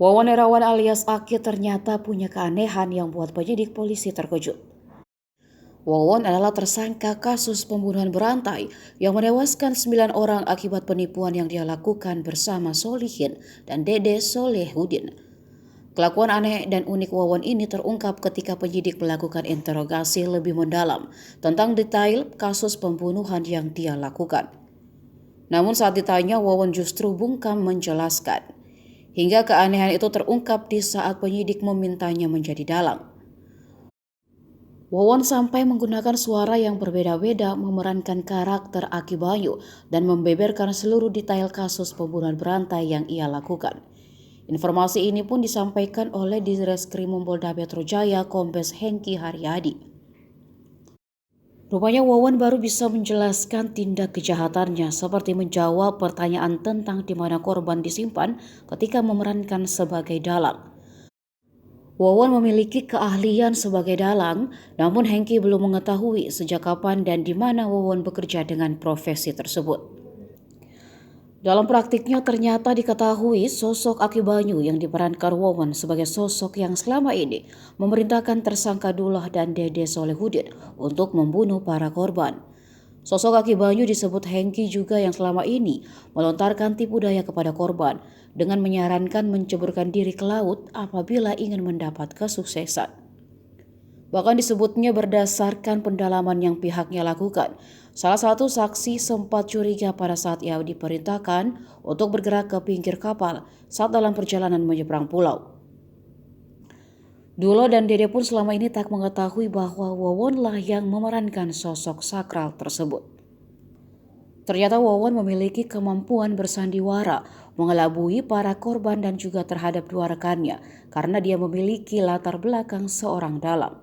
Wawan Erawan alias Aki ternyata punya keanehan yang buat penyidik polisi terkejut. Wawan adalah tersangka kasus pembunuhan berantai yang menewaskan 9 orang akibat penipuan yang dia lakukan bersama Solihin dan Dede Solehudin. Kelakuan aneh dan unik Wawan ini terungkap ketika penyidik melakukan interogasi lebih mendalam tentang detail kasus pembunuhan yang dia lakukan. Namun saat ditanya, Wawan justru bungkam menjelaskan. Hingga keanehan itu terungkap di saat penyidik memintanya menjadi dalang. Wawan sampai menggunakan suara yang berbeda-beda memerankan karakter Aki Banyu dan membeberkan seluruh detail kasus pembunuhan berantai yang ia lakukan. Informasi ini pun disampaikan oleh Ditreskrimum Polda Metro Jaya Kombes Hengki Haryadi. Rupanya Wawan baru bisa menjelaskan tindak kejahatannya seperti menjawab pertanyaan tentang di mana korban disimpan ketika memerankan sebagai dalang. Wawan memiliki keahlian sebagai dalang, namun Hengki belum mengetahui sejak kapan dan di mana Wawan bekerja dengan profesi tersebut. Dalam praktiknya ternyata diketahui sosok Aki Banyu yang diperankan Wawan sebagai sosok yang selama ini memerintahkan tersangka Dullah dan Dede Solehudin untuk membunuh para korban. Sosok Aki Banyu disebut Hengki juga yang selama ini melontarkan tipu daya kepada korban dengan menyarankan menceburkan diri ke laut apabila ingin mendapat kesuksesan. Bahkan disebutnya berdasarkan pendalaman yang pihaknya lakukan, salah satu saksi sempat curiga pada saat ia diperintahkan untuk bergerak ke pinggir kapal saat dalam perjalanan menyeberang pulau. Dulo dan Dede pun selama ini tak mengetahui bahwa Wawanlah yang memerankan sosok sakral tersebut. Ternyata Wawan memiliki kemampuan bersandiwara, mengelabui para korban dan juga terhadap dua rekannya karena dia memiliki latar belakang seorang dalang.